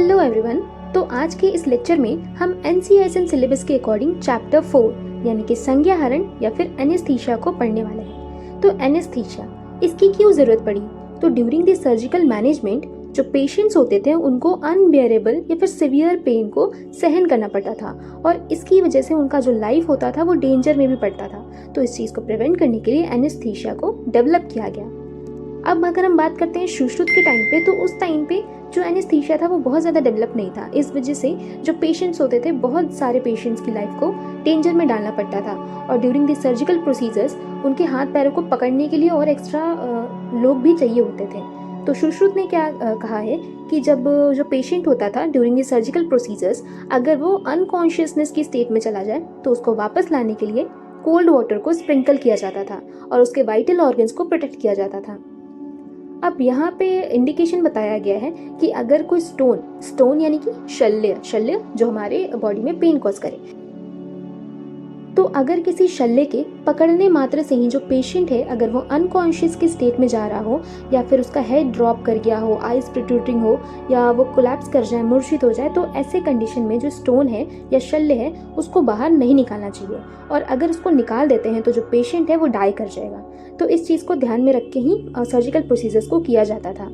Hello everyone. तो आज के इस लेक्चर में हम NCISM सिलेबस के अकॉर्डिंग चैप्टर 4 यानी कि संज्ञाहरण या फिर एनेस्थीसिया को पढ़ने वाले हैं। तो एनेस्थीसिया इसकी क्यों ज़रूरत पड़ी? तो ड्यूरिंग द सर्जिकल मैनेजमेंट जो पेशेंट्स होते थे उनको अनबियरेबल या फिर सिवियर पेन को सहन करना पड़ता था और इसकी वजह से उनका जो लाइफ होता था वो डेंजर में भी पड़ता था। तो इस चीज़ को प्रिवेंट करने के लिए एनेस्थीसिया को डेवलप किया गया। अब अगर हम बात करते हैं सुश्रुत के टाइम पे, तो उस टाइम पे जो एनेस्थीसिया था वो बहुत ज़्यादा डेवलप नहीं था। इस वजह से जो पेशेंट्स होते थे, बहुत सारे पेशेंट्स की लाइफ को डेंजर में डालना पड़ता था और ड्यूरिंग द सर्जिकल प्रोसीजर्स उनके हाथ पैरों को पकड़ने के लिए और एक्स्ट्रा लोग भी चाहिए होते थे। तो सुश्रुत ने क्या कहा है कि जब जो पेशेंट होता था ड्यूरिंग द सर्जिकल प्रोसीजर्स, अगर वो अनकॉन्शियसनेस की स्टेट में चला जाए तो उसको वापस लाने के लिए कोल्ड वाटर को स्प्रिंकल किया जाता था और उसके वाइटल ऑर्गन्स को प्रोटेक्ट किया जाता था। अब यहाँ पे इंडिकेशन बताया गया है कि अगर कोई स्टोन यानी कि शल्य जो हमारे बॉडी में पेन कॉज करे, तो अगर किसी शल्य के पकड़ने मात्र से ही जो पेशेंट है अगर वो अनकॉन्शियस की स्टेट में जा रहा हो या फिर उसका हेड ड्रॉप कर गया हो, आइज प्रोट्रूडिंग हो या वो कोलैप्स कर जाए, मूर्छित हो जाए, तो ऐसे कंडीशन में जो स्टोन है या शल्य है उसको बाहर नहीं निकालना चाहिए और अगर उसको निकाल देते हैं तो जो पेशेंट है वो डाई कर जाएगा। तो इस चीज़ को ध्यान में रख के ही सर्जिकल प्रोसीजर्स को किया जाता था।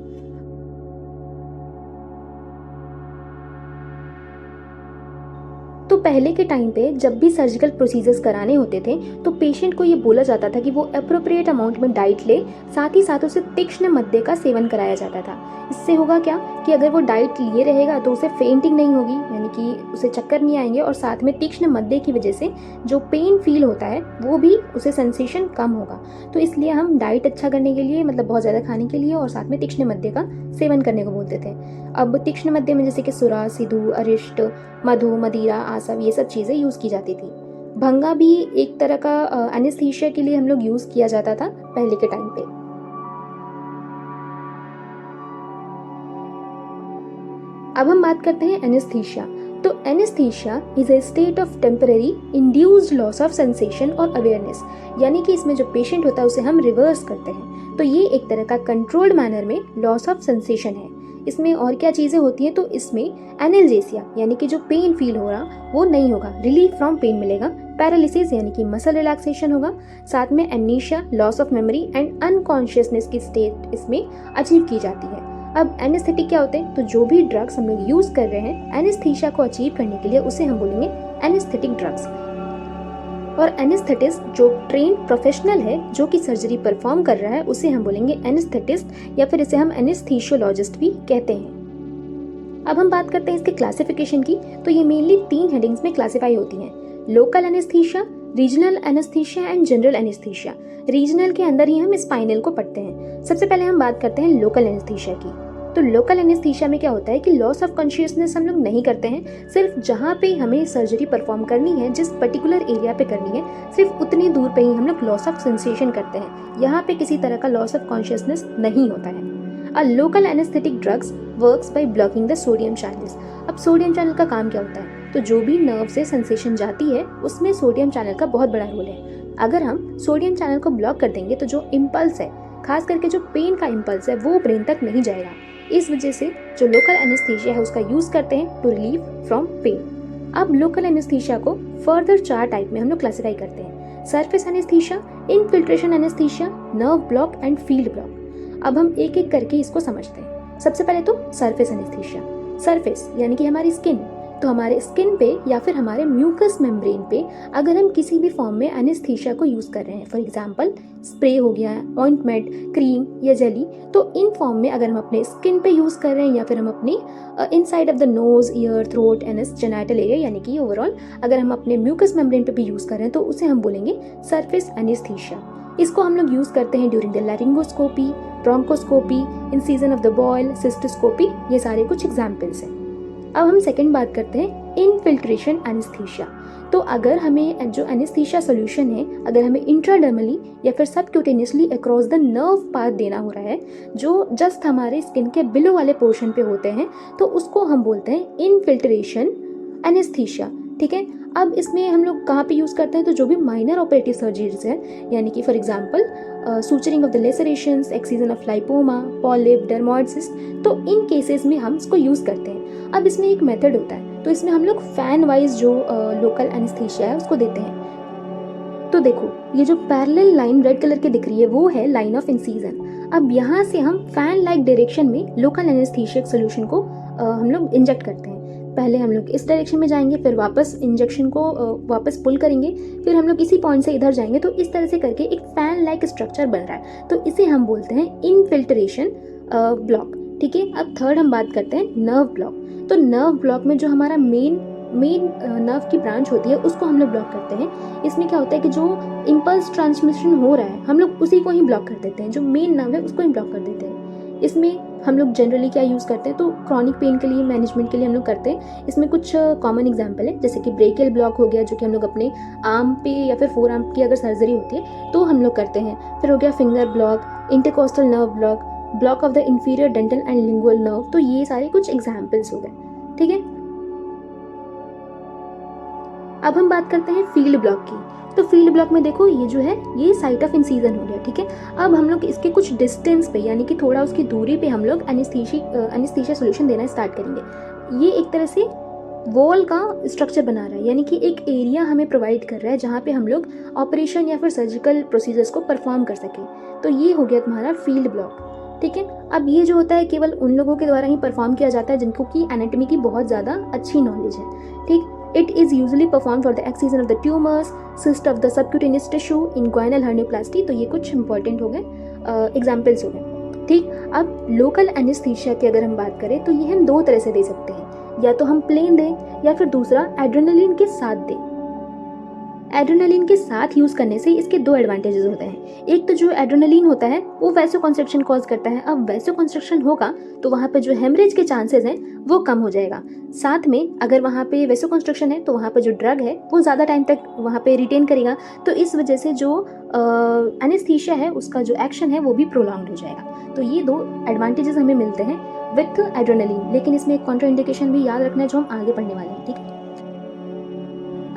तो पहले के टाइम पे जब भी सर्जिकल प्रोसीजर्स कराने होते थे तो पेशेंट को ये बोला जाता था कि वो अप्रोप्रिएट अमाउंट में डाइट ले, साथ ही साथ उसे तीक्ष्ण मद्य का सेवन कराया जाता था। इससे होगा क्या कि अगर वो डाइट लिए रहेगा तो उसे फेंटिंग नहीं होगी, यानी कि उसे चक्कर नहीं आएंगे, और साथ में तीक्ष्ण मद्य की वजह से जो पेन फील होता है वो भी उसे सेंसेशन कम होगा। तो इसलिए हम डाइट अच्छा करने के लिए, मतलब बहुत ज़्यादा खाने के लिए, और साथ में तीक्ष्ण मद्य का सेवन करने को बोलते थे। अब तीक्ष्ण मद्य में जैसे कि सुरा, सिधु, अरिष्ट, मधु, मदिरा, आसव, ये सब चीज़ें यूज़ की जाती थी। भंगा भी एक तरह का एनेस्थीसिया के लिए हम लोग यूज़ किया जाता था पहले के टाइम पे। अब हम बात करते हैं एनेस्थीसिया। तो anaesthesia is a state of temporary induced loss of sensation और अवेयरनेस, यानी कि इसमें जो पेशेंट होता है उसे हम रिवर्स करते हैं। तो ये एक तरह का कंट्रोल्ड मैनर में लॉस ऑफ सेंसेशन है। इसमें और क्या चीज़ें होती हैं, तो इसमें एनाल्जेसिया यानी कि जो पेन फील हो रहा वो नहीं होगा, रिलीफ फ्रॉम पेन मिलेगा। पैरालिसिस यानी कि मसल रिलैक्सेशन होगा। साथ में amnesia, loss of memory and unconsciousness की स्टेट इसमें अचीव की जाती है। अब एनेस्थेटिक क्या होते हैं, तो जो भी ड्रग्स हम लोग यूज़ कर रहे हैं एनेस्थीसिया को अचीव करने के लिए उसे हम बोलेंगे एनेस्थेटिक ड्रग्स। और एनेस्थेटिस्ट जो ट्रेन प्रोफेशनल है जो कि सर्जरी परफॉर्म कर रहा है उसे हम बोलेंगे एनेस्थेटिस्ट, या फिर इसे हम एनेस्थीसियोलॉजिस्ट भी कहते हैं। अब हम बात करते हैं इसके क्लासिफिकेशन की। तो ये मेनली 3 हेडिंग्स में क्लासिफाई होती हैं: local anaesthesia, regional anaesthesia and general anaesthesia. Regional के अंदर ही हम स्पाइनल को पढ़ते हैं। सबसे पहले हम बात करते हैं लोकल एनेस्थीसिया की। तो लोकल एनेस्थीसिया में क्या होता है कि लॉस ऑफ कॉन्शियसनेस हम लोग नहीं करते हैं। सिर्फ जहाँ पे हमें सर्जरी परफॉर्म करनी है, जिस पर्टिकुलर एरिया पे करनी है, सिर्फ उतनी दूर पे ही हम लोग लॉस ऑफ सेंसेशन करते हैं। यहाँ पे किसी तरह का लॉस ऑफ कॉन्शियसनेस नहीं होता है। A local anaesthetic drugs works by blocking the sodium channels. अब सोडियम चैनल का काम क्या होता है, तो जो भी नर्व से सेंसेशन जाती है उसमें सोडियम चैनल का बहुत बड़ा रोल है। अगर हम सोडियम चैनल को ब्लॉक कर देंगे तो जो इम्पल्स है, खास करके जो पेन का इम्पल्स है, वो ब्रेन तक नहीं जाएगा। इस वजह से जो लोकल एनेस्थीसिया है उसका यूज करते हैं टू रिलीव फ्रॉम पेन। अब लोकल एनेस्थीसिया को फर्दर 4 टाइप में हम लोग क्लासिफाई करते हैं: surface anaesthesia, infiltration anaesthesia, nerve block and field block. अब हम एक एक करके इसको समझते हैं। सबसे पहले तो सरफेस एनेस्थीसिया। सरफेस यानी कि हमारी स्किन। तो हमारे स्किन पे या फिर हमारे म्यूकस मेम्ब्रेन पे अगर हम किसी भी फॉर्म में एनेस्थीसिया को यूज़ कर रहे हैं, फॉर एग्जांपल स्प्रे हो गया, ऑइंटमेंट, क्रीम या जेली, तो इन फॉर्म में अगर हम अपने स्किन पे यूज़ कर रहे हैं या फिर हम अपनी inside of the nose, year, throat, anus, genital area, यानी कि ओवरऑल अगर हम अपने म्यूकस मेम्ब्रेन पे भी यूज़ कर रहे हैं तो उसे हम बोलेंगे सरफेस एनेस्थीसिया। इसको हम लोग यूज़ करते हैं during the laryngoscopy, bronchoscopy, incision of the boil, cystoscopy, ये सारे कुछ एग्जाम्पल्स हैं। अब हम सेकंड बात करते हैं इनफिल्ट्रेशन एनेस्थीसिया। तो अगर हमें जो एनेस्थीसिया सोल्यूशन है अगर हमें इंट्राडर्मली या फिर subcutaneously across the nerve path देना हो रहा है, जो जस्ट हमारे स्किन के बिलो वाले पोर्शन पे होते हैं, तो उसको हम बोलते हैं इनफिल्ट्रेशन एनेस्थीसिया। ठीक है। अब इसमें हम लोग कहाँ पे यूज़ करते हैं, तो जो भी माइनर ऑपरेटिव सर्जरीज है, यानी कि for example suturing of the lacerations, excision of lipoma, polyp, dermoid cyst, तो इन केसेस में हम इसको यूज़ करते हैं। अब इसमें एक मेथड होता है, तो इसमें हम लोग फैन वाइज जो लोकल एनेस्थीसिया है उसको देते हैं। तो देखो ये जो पैरेलल लाइन रेड कलर की दिख रही है वो है लाइन ऑफ इंसीजन। अब यहाँ से हम फैन लाइक डायरेक्शन में लोकल एनेस्थीसिक सोल्यूशन को हम लोग इंजेक्ट करते हैं। पहले हम लोग इस डायरेक्शन में जाएंगे, फिर वापस इंजेक्शन को वापस पुल करेंगे, फिर हम लोग इसी पॉइंट से इधर जाएंगे। तो इस तरह से करके एक फैन लाइक स्ट्रक्चर बन रहा है, तो इसे हम बोलते हैं इनफिल्ट्रेशन ब्लॉक। ठीक है, अब थर्ड हम बात करते हैं नर्व ब्लॉक। तो नर्व ब्लॉक में जो हमारा मेन नर्व की ब्रांच होती है उसको हम लोग ब्लॉक करते हैं। इसमें क्या होता है कि जो इम्पल्स ट्रांसमिशन हो रहा है हम लोग उसी को ही ब्लॉक कर देते हैं, जो मेन नर्व है उसको ही ब्लॉक कर देते हैं। इसमें हम लोग जनरली क्या यूज़ करते हैं, तो क्रॉनिक पेन के लिए मैनेजमेंट के लिए हम लोग करते हैं। इसमें कुछ कॉमन एग्जांपल है, जैसे कि ब्रेकियल ब्लॉक हो गया, जो कि हम लोग अपने आर्म पे या फिर फोर आर्म की अगर सर्जरी होती है तो हम लोग करते हैं। फिर हो गया finger block, intercostal nerve block, block of the inferior dental and lingual nerve. तो ये सारे कुछ एग्जाम्पल्स हो गए। ठीक है, अब हम बात करते हैं फील्ड ब्लॉक की। तो फील्ड ब्लॉक में देखो ये जो है ये साइट ऑफ इंसीजन हो गया। ठीक है, अब हम लोग इसके कुछ डिस्टेंस पे यानी कि थोड़ा उसकी दूरी पे हम लोग एनेस्थीसिया सोल्यूशन देना स्टार्ट करेंगे। ये एक तरह से वॉल का स्ट्रक्चर बना रहा है, यानी कि एक एरिया हमें प्रोवाइड कर रहा है जहाँ पे हम लोग ऑपरेशन या फिर सर्जिकल प्रोसीजर्स को परफॉर्म कर सकें। तो ये हो गया तुम्हारा फील्ड ब्लॉक। ठीक है, अब ये जो होता है केवल उन लोगों के द्वारा ही परफॉर्म किया जाता है जिनको कि एनाटॉमी की बहुत ज़्यादा अच्छी नॉलेज है। ठीक, it is usually performed for the excision of the tumors, cyst of the subcutaneous tissue, inguinal hernioplasty। तो ये कुछ इंपॉर्टेंट हो गए एग्जाम्पल्स हो गए। ठीक, अब लोकल एनेस्थीसिया की अगर हम बात करें तो ये हम दो तरह से दे सकते हैं, या तो हम प्लेन दें या फिर दूसरा एड्रेनालिन के साथ दें। एड्रेनालिन के साथ यूज़ करने से इसके दो एडवांटेजेस होते हैं। एक तो जो एड्रेनालिन होता है वो वैसोकंस्ट्रिक्शन कॉज करता है। अब वैसोकंस्ट्रिक्शन होगा तो वहाँ पे जो हेमरेज के चांसेस हैं वो कम हो जाएगा। साथ में अगर वहाँ पे वैसोकंस्ट्रिक्शन है तो वहाँ पे जो ड्रग है वो ज़्यादा टाइम तक वहाँ पे रिटेन करेगा, तो इस वजह से जो एनेस्थीसिया है उसका जो एक्शन है वो भी प्रोलॉन्ग हो जाएगा। तो ये दो एडवांटेजेस हमें मिलते हैं विथ एड्रेनालिन, लेकिन इसमें एक कॉन्ट्राइंडिकेशन भी याद रखना है जो हम आगे पढ़ने वाले हैं। ठीक है,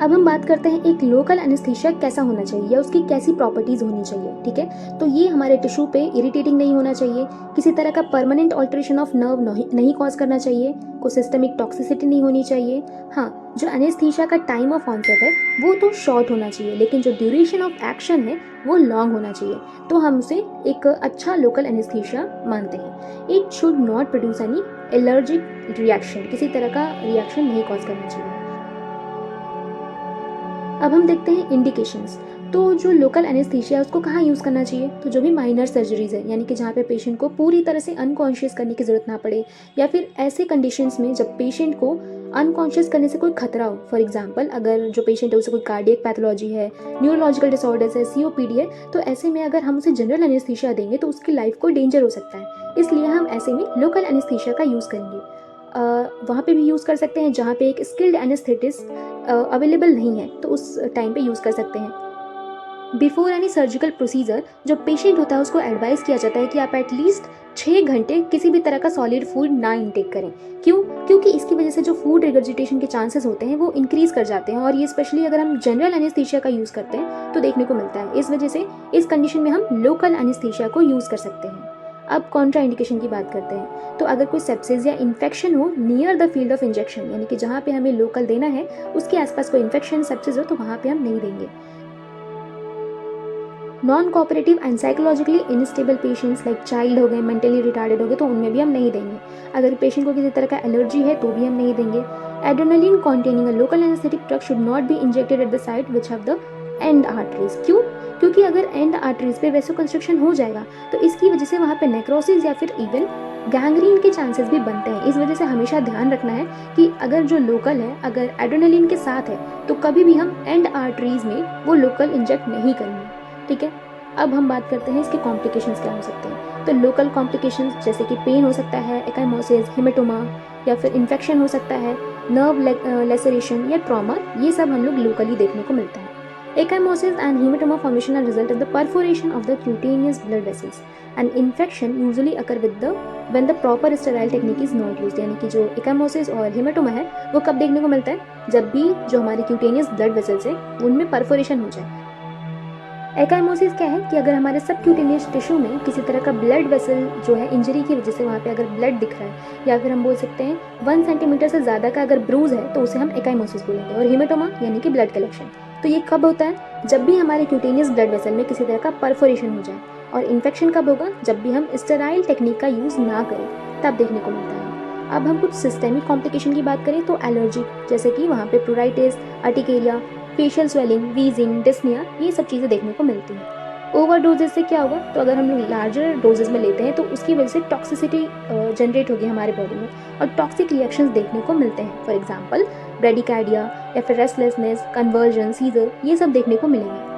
अब हम बात करते हैं एक लोकल एनेस्थीसिया कैसा होना चाहिए या उसकी कैसी प्रॉपर्टीज़ होनी चाहिए। ठीक है, तो ये हमारे टिश्यू पे इरिटेटिंग नहीं होना चाहिए, किसी तरह का परमानेंट ऑल्ट्रेशन ऑफ नर्व नहीं कॉज करना चाहिए, कोई सिस्टमिक टॉक्सिसिटी नहीं होनी चाहिए। हाँ, जो एनेस्थीसिया का टाइम ऑफ ऑनसेट है वो तो शॉर्ट होना चाहिए, लेकिन जो ड्यूरेशन ऑफ एक्शन है वो लॉन्ग होना चाहिए। तो हम उसे एक अच्छा लोकल एनेस्थीसिया मानते हैं। It should not produce any allergic reaction, किसी तरह का रिएक्शन नहीं कॉज करना चाहिए। अब हम देखते हैं इंडिकेशंस। तो जो लोकल एनेस्थीसिया है उसको कहाँ यूज़ करना चाहिए, तो जो भी माइनर सर्जरीज है, यानी कि जहाँ पे पेशेंट को पूरी तरह से अनकॉन्शियस करने की ज़रूरत ना पड़े, या फिर ऐसे कंडीशंस में जब पेशेंट को अनकॉन्शियस करने से कोई खतरा हो। फॉर एग्जांपल अगर जो पेशेंट है उसे कोई कार्डियक पैथोलॉजी है, न्यूरोलॉजिकल डिसऑर्डर्स है, सीओपीडी है, तो ऐसे में अगर हम उसे जनरल एनेस्थीसिया देंगे तो उसकी लाइफ को डेंजर हो सकता है। इसलिए हम ऐसे में लोकल एनेस्थीसिया का यूज़ करेंगे। वहाँ पे भी यूज़ कर सकते हैं जहाँ पे एक स्किल्ड एनेस्थेटिस्ट अवेलेबल नहीं है, तो उस टाइम पे यूज़ कर सकते हैं। बिफोर एनी सर्जिकल प्रोसीजर जो पेशेंट होता है उसको एडवाइस किया जाता है कि आप एटलीस्ट 6 घंटे किसी भी तरह का सॉलिड फूड ना इनटेक करें। क्यों? क्योंकि इसकी वजह से जो फूड रिगर्जिटेशन के चांसेस होते हैं वो इंक्रीज़ कर जाते हैं, और ये स्पेशली अगर हम जनरल एनेस्थीसिया का यूज़ करते हैं तो देखने को मिलता है। इस वजह से इस कंडीशन में हम लोकल एनेस्थीसिया को यूज़ कर सकते हैं। अब कॉन्ट्रा इंडिकेशन की बात करते हैं। तो अगर कोई सेप्सिस या इन्फेक्शन हो near the field of injection, यानी कि जहाँ पे हमें लोकल देना है उसके आसपास कोई इन्फेक्शन सेप्सिस हो तो वहाँ पे हम नहीं देंगे। Non cooperative and psychologically instable patients like child हो गए, मेंटली रिटार्डेड हो गए, तो उनमें भी हम नहीं देंगे। अगर पेशेंट को किसी तरह का एलर्जी है तो भी हम नहीं देंगे। Adrenaline containing a local anaesthetic drug should not be injected at the site which have the end arteries. क्यों? क्योंकि अगर एंड आर्टरीज पे वैसोकंस्ट्रिक्शन हो जाएगा तो इसकी वजह से वहाँ पे नेक्रोसिस या फिर इवन गैंग्रीन के चांसेस भी बनते हैं। इस वजह से हमेशा ध्यान रखना है कि अगर जो लोकल है अगर एड्रेनालिन के साथ है तो कभी भी हम एंड आर्टरीज में वो लोकल इंजेक्ट नहीं करेंगे। ठीक है, अब हम बात करते हैं इसके कॉम्प्लिकेशंस क्या हो सकते हैं। तो लोकल कॉम्प्लिकेशंस जैसे कि पेन हो सकता है, एकाइमोसिस, हेमेटोमा, या फिर इन्फेक्शन हो सकता है, नर्व लेसरेशन या ट्रॉमा, ये सब हम लोग लोकली देखने को मिलता है। Ecchymosis and hematoma formation are result of the perforation of the cutaneous blood vessels, and infection usually occur when the proper sterile technique is not used। यानी कि जो ecchymosis और hematoma है वो कब देखने को मिलता है, जब भी जो हमारे cutaneous blood vessels है उनमें perforation हो जाए। एकाइमोसिस क्या है कि अगर हमारे सबक्यूटेनियस टिश्यू में किसी तरह का ब्लड वेसल जो है इंजरी की वजह से वहाँ पे अगर ब्लड दिख रहा है, या फिर हम बोल सकते हैं 1 सेंटीमीटर से ज़्यादा का अगर ब्रूज है तो उसे हम एकाइमोसिस बोलेंगे। और हीमेटोमा यानी कि ब्लड कलेक्शन, तो ये कब होता है? जब भी हमारे क्यूटेनियस ब्लड वेसल में किसी तरह का परफोरेशन हो जाए। और इन्फेक्शन कब होगा? जब भी हम स्टेराइल टेक्निक का यूज़ ना करें, तब देखने को मिलता है। अब हम कुछ सिस्टेमिक कॉम्प्लिकेशन की बात करें तो एलर्जिक, जैसे कि वहाँ पे pleuritis, urticaria, facial swelling, wheezing, dyspnoea, ये सब चीज़ें देखने को मिलती हैं। ओवर डोजेज से क्या होगा? तो अगर हम लोग लार्जर डोजेज में लेते हैं तो उसकी वजह से टॉक्सिसिटी जनरेट होगी हमारे बॉडी में, और टॉक्सिक रिएक्शंस देखने को मिलते हैं। फॉर एग्जांपल ब्रेडिकार्डिया या फिर रेस्टलेसनेस, कन्वर्जन, सीजर, ये सब देखने को मिलेंगे।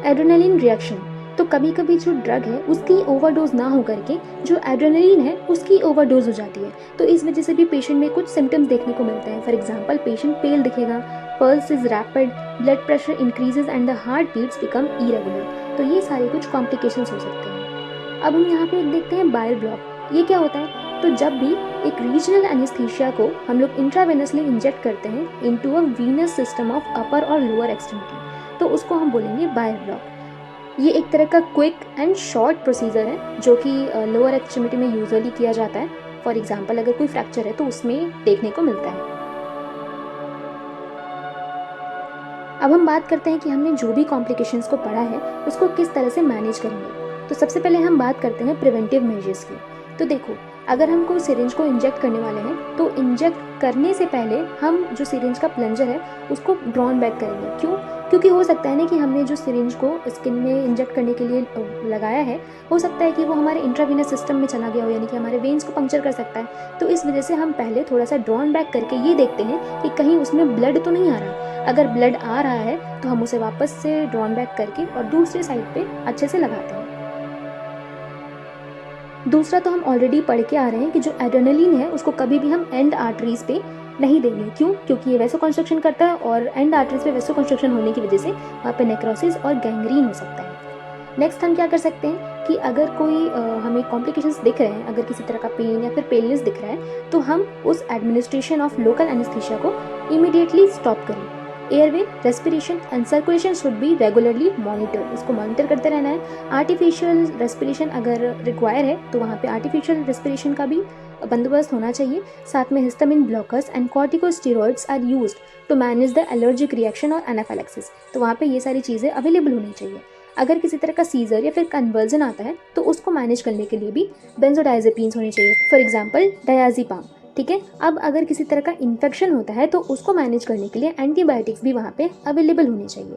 एड्रेनलिन रिएक्शन, तो कभी कभी जो ड्रग है उसकी ओवरडोज ना हो करके जो एड्रेनलिन है उसकी ओवरडोज हो जाती है, तो इस वजह से भी पेशेंट में कुछ सिम्टम्स देखने को मिलते हैं। फॉर एग्जांपल पेशेंट पेल दिखेगा, pulse is rapid, blood pressure increases and the heart beats become irregular. तो ये सारे कुछ कॉम्प्लिकेशंस हो सकते हैं। अब हम यहाँ पे एक देखते हैं बाइल ब्लॉक। ये क्या होता है? तो जब भी एक रीजनल एनेस्थीसिया को हम लोग इंट्रावेनसली इंजेक्ट करते हैं into a venous system of upper और लोअर एक्सट्रीमिटी, तो उसको हम बोलेंगे बाइल ब्लॉक। ये एक तरह का क्विक एंड शॉर्ट प्रोसीजर है जो कि लोअर एक्सट्रीमिटी में यूजुअली किया जाता है। फॉर एग्जांपल अगर कोई फ्रैक्चर है तो उसमें देखने को मिलता है। अब हम बात करते हैं कि हमने जो भी कॉम्प्लिकेशंस को पढ़ा है उसको किस तरह से मैनेज करेंगे। तो सबसे पहले हम बात करते हैं प्रिवेंटिव मेजर्स की। तो देखो, अगर हम कोई सिरिंज को इंजेक्ट करने वाले हैं तो इंजेक्ट करने से पहले हम जो सिरिंज का प्लंजर है उसको ड्रॉन बैक करेंगे। क्यों? क्योंकि हो सकता है ना कि हमने जो सिरिंज को स्किन में इंजेक्ट करने के लिए लगाया है, हो सकता है कि वो हमारे इंट्रावीनस सिस्टम में चला गया हो, यानी कि हमारे वेन्स को पंक्चर कर सकता है। तो इस वजह से हम पहले थोड़ा सा ड्रॉन बैक करके ये देखते हैं कि कहीं उसमें ब्लड तो नहीं आ रहा। अगर ब्लड आ रहा है तो हम उसे वापस से ड्रॉन बैक करके और दूसरे साइड पे अच्छे से लगाते हैं। दूसरा तो हम ऑलरेडी पढ़ के आ रहे हैं कि जो एड्रेनलिन है उसको कभी भी हम एंड आर्टरीज पे नहीं देंगे। क्यों? क्योंकि ये वैसो कंस्ट्रक्शन करता है और एंड आर्टरीज पे वैसो कंस्ट्रक्शन होने की वजह से वहाँ पे नेक्रोसिस और गैंग्रीन हो सकता है। नेक्स्ट हम क्या कर सकते हैं कि अगर कोई हमें कॉम्प्लिकेशंस दिख रहे हैं, अगर किसी तरह का पेन या फिर पेलनेस दिख रहा है, तो हम उस एडमिनिस्ट्रेशन ऑफ लोकल एनेस्थीसिया को इमीडिएटली स्टॉप करें। Airway, respiration and circulation should be regularly monitor, इसको मॉनिटर करते रहना है। आर्टिफिशियल रेस्पिरेशन अगर रिक्वायर है तो वहाँ पे आर्टिफिशियल रेस्पिरेशन का भी बंदोबस्त होना चाहिए। साथ में histamine blockers and corticosteroids are used to manage the allergic reaction और एनाफिलैक्सिस, तो वहाँ पे ये सारी चीज़ें अवेलेबल होनी चाहिए। अगर किसी तरह का सीजर या फिर कन्वर्जन आता है तो उसको मैनेज करने के लिए भी बेंजोडाइजेपिन्स होने चाहिए, फॉर एग्जांपल डायज़ेपाम। ठीक है। अब अगर किसी तरह का इन्फेक्शन होता है तो उसको मैनेज करने के लिए एंटीबायोटिक्स भी वहाँ पे अवेलेबल होने चाहिए।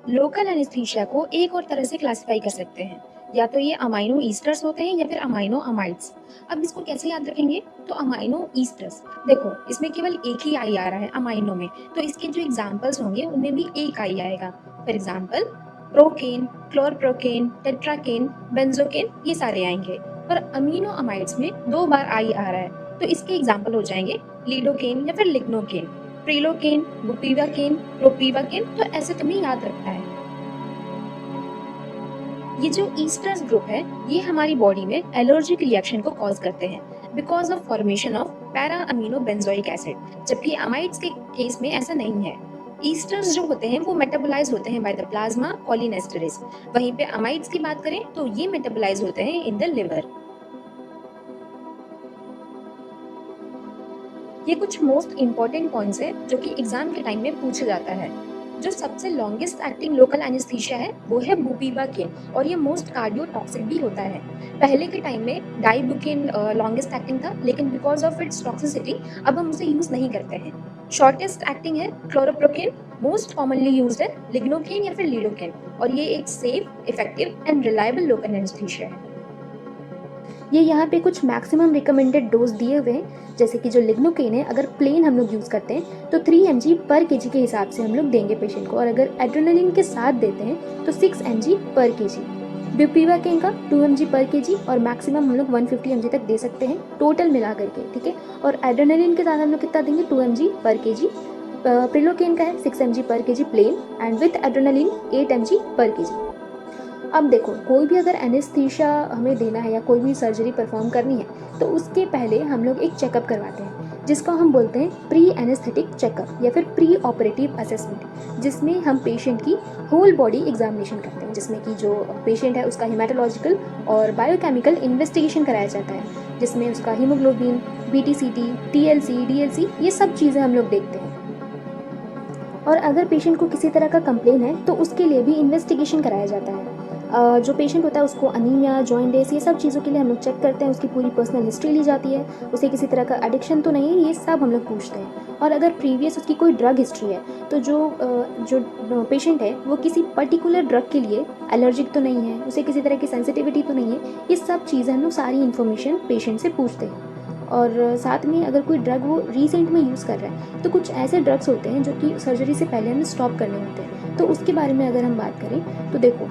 लोकल एनेस्थीसिया को एक और तरह से क्लासिफाई कर सकते हैं, या तो ये अमाइनो ईस्टर्स होते हैं या फिर अमाइनो अमाइड्स। अब इसको कैसे याद रखेंगे? तो अमाइनो ईस्टर्स, देखो इसमें केवल एक ही आई आ रहा है अमाइनो में, तो इसके जो एग्जांपल्स होंगे उनमें भी एक आई आएगा। For example procaine, क्लोरप्रोकेन, tetracaine, benzocaine, ये सारे आएंगे। और अमीनो अमाइड्स में 2 बार आई आ रहा है, तो इसके एग्जांपल हो जाएंगे लीडोकेन या फिर लिग्नोकेन, प्रिलोकेन, बुपीवाकेन, प्रोपीवाकेन। तो ऐसे तुम्हें याद रखना है। ये जो ईस्टर्स ग्रुप है ये हमारी बॉडी में एलर्जिक रिएक्शन को कॉज करते हैं because of formation of para amino benzoic acid, जबकि अमाइड्स के केस में ऐसा नहीं है। ईस्टर्स जो होते हैं वो मेटाबोलाइज होते हैं बाय द प्लाज्मा कोलिनेस्टरेज, वहीं पे अमाइड्स की बात करें तो ये मेटाबोलाइज होते हैं इन द लिवर। ये कुछ मोस्ट इंपॉर्टेंट पॉइंट्स है जो कि एग्जाम के टाइम में पूछा जाता है। जो सबसे लॉन्गेस्ट एक्टिंग लोकल एनेस्थीसिया है वो है बुपीवाकेन, और ये मोस्ट कार्डियोटॉक्सिक भी होता है। पहले के टाइम में डाइबुकेन लॉन्गेस्ट एक्टिंग था, लेकिन बिकॉज ऑफ इट्स टॉक्सिसिटी अब हम उसे यूज नहीं करते हैं। शॉर्टेस्ट एक्टिंग है क्लोरोप्रोकेन, मोस्ट कॉमनली यूज्ड है लिग्नोकेन या फिर लीडोकेन, और ये एक safe, effective and reliable local anaesthesia है। ये यहाँ पे कुछ मैक्सिमम रिकमेंडेड डोज दिए हुए हैं, जैसे कि जो लिग्नोकेन है अगर प्लेन हम लोग यूज़ करते हैं तो 3 mg पर kg के हिसाब से हम लोग देंगे पेशेंट को, और अगर एड्रेनलिन के साथ देते हैं तो 6 mg पर kg। बुपीवाकेन का 2 mg पर kg और मैक्सिमम हम लोग 150 mg तक दे सकते हैं टोटल मिला करके। ठीक है। और एड्रेनलिन के साथ हम लोग कितना देंगे? 2 mg पर kg। प्रिलोकेन का है 6 mg पर kg plain, and with adrenaline 8 mg पर kg। अब देखो, कोई भी अगर एनेस्थीसिया हमें देना है या कोई भी सर्जरी परफॉर्म करनी है तो उसके पहले हम लोग एक चेकअप करवाते हैं। जिसको हम बोलते हैं प्री एनेस्थेटिक चेकअप या फिर प्री ऑपरेटिव असेसमेंट, जिसमें हम पेशेंट की होल बॉडी एग्जामिनेशन करते हैं, जिसमें कि जो पेशेंट है उसका हेमाटोलॉजिकल और बायोकेमिकल इन्वेस्टिगेशन कराया जाता है, जिसमें उसका हीमोग्लोबिन, BT-CT, TLC, DLC ये सब चीज़ें हम लोग देखते हैं। और अगर पेशेंट को किसी तरह का कंप्लेन है तो उसके लिए भी इन्वेस्टिगेशन कराया जाता है। जो पेशेंट होता है उसको अनीमिया, जॉइंडिस ये सब चीज़ों के लिए हम लोग चेक करते हैं, उसकी पूरी पर्सनल हिस्ट्री ली जाती है, उसे किसी तरह का एडिक्शन तो नहीं है, ये सब हम लोग पूछते हैं। और अगर प्रीवियस उसकी कोई ड्रग हिस्ट्री है तो जो पेशेंट है वो किसी पर्टिकुलर ड्रग के लिए एलर्जिक तो नहीं है, उसे किसी तरह की सेंसिटिविटी तो नहीं है, ये सब चीज़ें हम लोग सारी इन्फॉर्मेशन पेशेंट से पूछते हैं। और साथ में अगर कोई ड्रग वो रिसेंट में यूज़ कर रहा है तो कुछ ऐसे ड्रग्स होते हैं जो कि सर्जरी से पहले हमें स्टॉप करने होते हैं, तो उसके बारे में अगर हम बात करें तो देखो,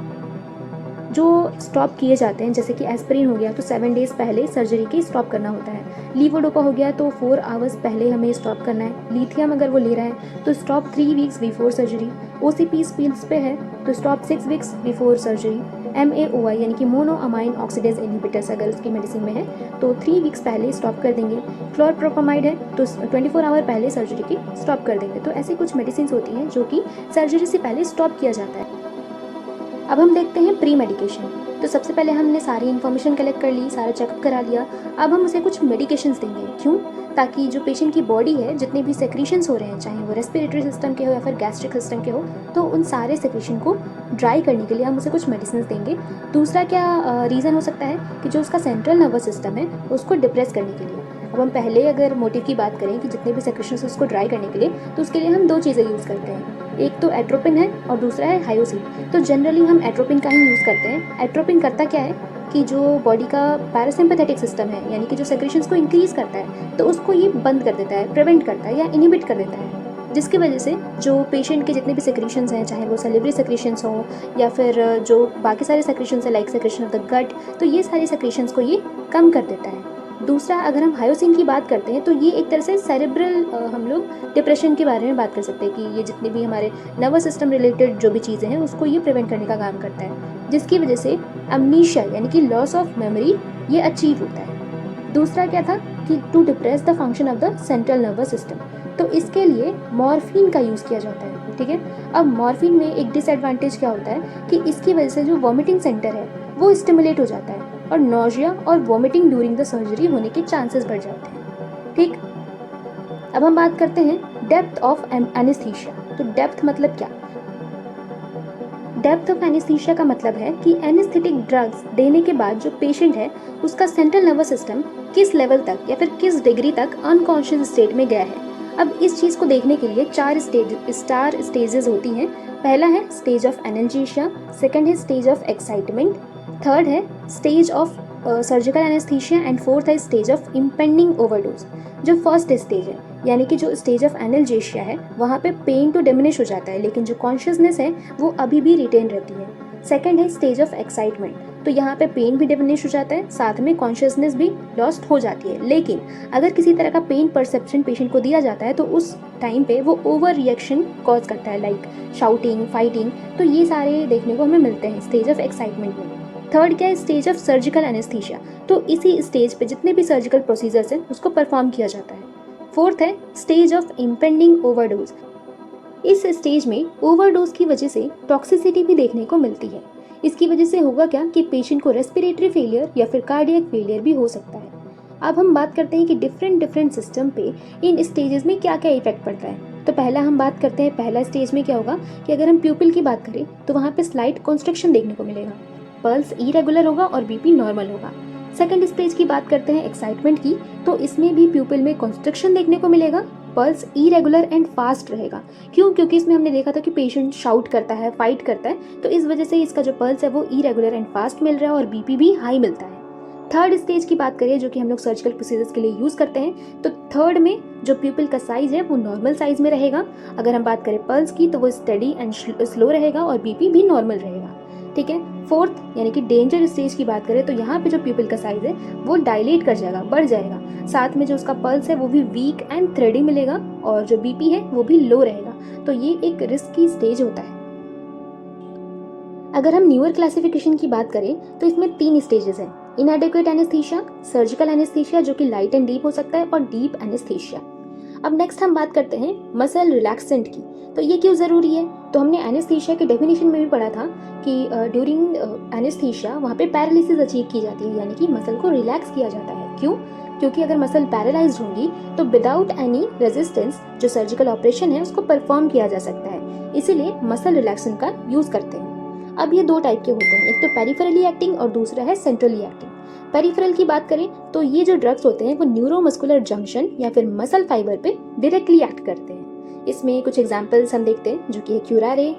जो स्टॉप किए जाते हैं जैसे कि एस्पिरिन हो गया तो 7 डेज़ पहले सर्जरी के स्टॉप करना होता है, लीवोडोपा हो गया तो 4 आवर्स पहले हमें स्टॉप करना है, लिथियम अगर वो ले रहा है तो stop 3 weeks before surgery, OCP pills पे है तो stop 6 weeks before surgery, MAOI यानी कि मोनो अमाइन ऑक्सीडेज इनहिबिटर्स अगर उसकी मेडिसिन में है तो 3 वीक्स पहले स्टॉप कर देंगे, क्लोरप्रोपामाइड है तो 24 आवर पहले सर्जरी की स्टॉप कर देंगे। तो ऐसी कुछ मेडिसिन होती हैं जो कि सर्जरी से पहले स्टॉप किया जाता है। अब हम देखते हैं प्री मेडिकेशन। तो सबसे पहले हमने सारी इन्फॉर्मेशन कलेक्ट कर ली, सारा चेकअप करा लिया, अब हम उसे कुछ मेडिकेशंस देंगे। क्यों? ताकि जो पेशेंट की बॉडी है जितने भी सेक्रीशंस हो रहे हैं, चाहे वो रेस्पिरेटरी सिस्टम के हो या फिर गैस्ट्रिक सिस्टम के हो, तो उन सारे सेक्रीशन को ड्राई करने के लिए हम उसे कुछ मेडिसिन देंगे। दूसरा क्या रीज़न हो सकता है कि जो उसका सेंट्रल नर्वस सिस्टम है उसको डिप्रेस करने के लिए। अब हम पहले अगर मोटिव की बात करें कि जितने भी सेक्रेशंस उसको ड्राई करने के लिए, तो उसके लिए हम 2 चीज़ें यूज़ करते हैं, एक तो एट्रोपिन है और दूसरा है हायोसिन। तो जनरली हम एट्रोपिन का ही यूज़ करते हैं। एट्रोपिन करता क्या है कि जो बॉडी का पैरासिम्पैथेटिक सिस्टम है यानी कि जो सेक्रेशंस को इंक्रीज़ करता है तो उसको ये बंद कर देता है, प्रिवेंट करता है या इनहिबिट कर देता है, जिसकी वजह से जो पेशेंट के जितने भी सेक्रेशंस हैं, चाहे वो सेलिब्री सेक्रेशंस हों या फिर जो बाकी सारे सेक्रेशंस हैं like secretion of the gut, तो ये सारे सेक्रेशंस को ये कम कर देता है। दूसरा, अगर हम हायोसिन की बात करते हैं तो ये एक तरह से सेरेब्रल हम लोग डिप्रेशन के बारे में बात कर सकते हैं कि ये जितने भी हमारे नर्वस सिस्टम रिलेटेड जो भी चीज़ें हैं उसको ये प्रिवेंट करने का काम करता है, जिसकी वजह से अमनीशिया यानी कि लॉस ऑफ मेमोरी ये अचीव होता है। दूसरा क्या था कि to depress the function of the central nervous system, तो इसके लिए मॉर्फिन का यूज़ किया जाता है। ठीक है, अब मॉर्फिन में एक डिसएडवांटेज क्या होता है कि इसकी वजह से जो वॉमिटिंग सेंटर है वो स्टिमुलेट हो जाता है और नोजिया और वॉमिटिंग ड्यूरिंग द सर्जरी होने के चांसेस बढ़ जाते हैं। ठीक, अब हम बात करते हैं डेप्थ ऑफ एनेस्थीसिया। तो डेप्थ मतलब क्या? डेप्थ ऑफ एनेस्थीसिया का मतलब है कि एनेस्थेटिक ड्रग्स देने के बाद जो पेशेंट है उसका सेंट्रल नर्वस सिस्टम किस लेवल तक या फिर किस डिग्री तक अनकॉन्शियस स्टेट में गया है। अब इस चीज़ को देखने के लिए 4 स्टेजेस होती हैं। पहला है स्टेज ऑफ एनाल्जेशिया, सेकंड है स्टेज ऑफ एक्साइटमेंट, थर्ड है stage of surgical anaesthesia and fourth है स्टेज ऑफ इम्पेंडिंग ओवरडोज। जो फर्स्ट स्टेज है यानी कि जो स्टेज ऑफ एनाल्जेशिया है वहाँ पे पेन तो डिमिनिश हो जाता है लेकिन जो कॉन्शियसनेस है वो अभी भी रिटेन रहती है। सेकंड है स्टेज ऑफ एक्साइटमेंट, तो यहाँ पे पेन भी डिमिनिश हो जाता है, साथ में कॉन्शियसनेस भी लॉस्ट हो जाती है। लेकिन अगर किसी तरह का पेन परसेप्शन पेशेंट को दिया जाता है तो उस टाइम पे वो ओवर रिएक्शन कॉज करता है लाइक शाउटिंग, फाइटिंग, तो ये सारे देखने को हमें मिलते हैं स्टेज ऑफ एक्साइटमेंट में। थर्ड क्या है? स्टेज ऑफ सर्जिकल एनेस्थीसिया, तो इसी स्टेज पे जितने भी सर्जिकल प्रोसीजर्स हैं उसको परफॉर्म किया जाता है। फोर्थ है स्टेज ऑफ इम्पेंडिंग ओवरडोज। इस स्टेज में ओवरडोज की वजह से टॉक्सिसिटी भी देखने को मिलती है। इसकी वजह से होगा क्या कि पेशेंट को रेस्पिरेटरी फेलियर या फिर कार्डियक फेलियर भी हो सकता है। अब हम बात करते हैं कि डिफरेंट सिस्टम पे इन स्टेजेस में क्या क्या इफेक्ट पड़ता है। तो पहला हम बात करते हैं, पहला स्टेज में क्या होगा कि अगर हम प्यूपिल की बात करें तो वहाँ पे स्लाइट कंस्ट्रक्शन देखने को मिलेगा, पल्स इरेगुलर होगा और बीपी नॉर्मल होगा। सेकंड स्टेज की बात करते हैं एक्साइटमेंट की, तो इसमें भी प्यूपिल में कंस्ट्रक्शन देखने को मिलेगा, पल्स इरेगुलर एंड फास्ट रहेगा। क्यों? क्योंकि इसमें हमने देखा था कि पेशेंट शाउट करता है, फाइट करता है, तो इस वजह से इसका जो पल्स है वो इरेगुलर एंड फास्ट मिल रहा है और बीपी भी हाई मिलता है। थर्ड स्टेज की बात करें जो कि हम लोग सर्जिकल प्रोसीजर्स के लिए यूज़ करते हैं, तो थर्ड में जो प्यूपिल का साइज है वो नॉर्मल साइज में रहेगा। अगर हम बात करें पल्स की तो वो स्टडी एंड स्लो रहेगा और बीपी भी नॉर्मल रहेगा। ठीक है, फोर्थ यानी कि डेंजर स्टेज की बात करें तो यहाँ पे जो प्यूपिल का साइज है वो डायलेट कर जाएगा, बढ़ जाएगा, साथ में जो उसका पल्स है वो भी वीक एंड थ्रेडी मिलेगा और जो बीपी है वो भी लो रहेगा। तो ये एक रिस्की स्टेज होता है। अगर हम न्यूअर क्लासिफिकेशन की बात करें तो इसमें 3 स्टेजेस हैं, इनएडेक्वेट एनेस्थीसिया, सर्जिकल एनेस्थीसिया जो कि लाइट एंड डीप हो सकता है, और डीप एनेस्थीसिया। अब नेक्स्ट हम बात करते हैं मसल रिलैक्सेंट की। तो ये क्यों ज़रूरी है? तो हमने एनेस्थीसिया के डेफिनेशन में भी पढ़ा था कि ड्यूरिंग एनेस्थीसिया वहाँ पे पैरालिसिस अचीव की जाती है, यानी कि मसल को रिलैक्स किया जाता है। क्यों? क्योंकि अगर मसल पैरालाइज्ड होंगी तो विदाउट एनी रेजिस्टेंस जो सर्जिकल ऑपरेशन है उसको परफॉर्म किया जा सकता है, इसीलिए मसल रिलैक्सेंट का यूज़ करते हैं। अब ये दो टाइप के होते हैं, एक तो पेरिफेरली एक्टिंग और दूसरा है सेंट्रली एक्टिंग। पेरिफेरल की बात करें तो ये जो ड्रग्स होते हैं वो न्यूरोमस्कुलर जंक्शन या फिर मसल फाइबर पे डायरेक्टली एक्ट करते हैं। इसमें कुछ एग्जांपल्स हम देखते हैं, जो कि है क्यूरारे,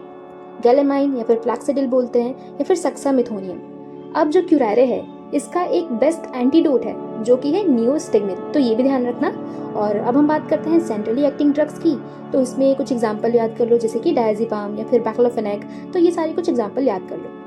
गैलेमाइन या फिर फ्लैक्सिडिल बोलते हैं, या फिर सक्सामिथोनियम। अब जो क्यूरारे है इसका एक बेस्ट एंटीडोट है जो कि है नियोस्टिग्मिन, तो ये भी ध्यान रखना। और अब हम बात करते हैं सेंट्रली एक्टिंग ड्रग्स की। तो इसमें कुछ एग्जांपल याद कर लो, जैसे कि डायजेपाम या फिर बैक्लोफेनेक, तो ये सारे कुछ एग्जांपल याद कर लो।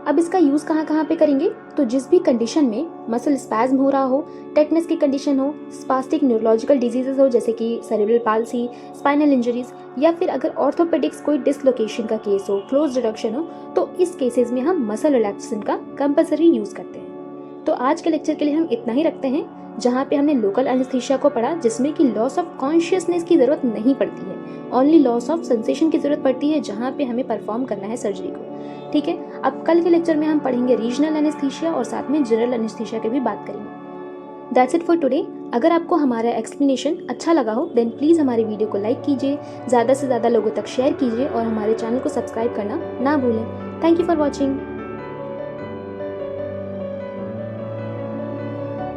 अब इसका यूज़ कहाँ कहाँ पे करेंगे? तो जिस भी कंडीशन में मसल स्पैज्म हो रहा हो, टेटनस की कंडीशन हो, स्पास्टिक न्यूरोलॉजिकल डिजीजेज हो जैसे कि सेरेब्रल पाल्सी, स्पाइनल इंजरीज, या फिर अगर ऑर्थोपेडिक्स कोई डिसलोकेशन का केस हो, क्लोज रिडक्शन हो, तो इस केसेस में हम मसल रिलैक्सेशन का कंपल्सरी यूज़ करते हैं। तो आज के लेक्चर के लिए हम इतना ही रखते हैं, जहाँ पे हमने लोकल एनेस्थीसिया को पढ़ा जिसमें कि लॉस ऑफ कॉन्शियसनेस की ज़रूरत नहीं पड़ती है, ओनली लॉस ऑफ सेंसेशन की ज़रूरत पड़ती है जहाँ पे हमें परफॉर्म करना है सर्जरी को। ठीक है, अब कल के लेक्चर में हम पढ़ेंगे रीजनल एनेस्थीसिया और साथ में जनरल एनेस्थीसिया की भी बात करेंगे। That's it for today. अगर आपको हमारा एक्सप्लेनेशन अच्छा लगा हो देन प्लीज़ हमारे वीडियो को लाइक कीजिए, ज़्यादा से ज़्यादा लोगों तक शेयर कीजिए और हमारे चैनल को सब्सक्राइब करना ना भूलें। Thank you for watching.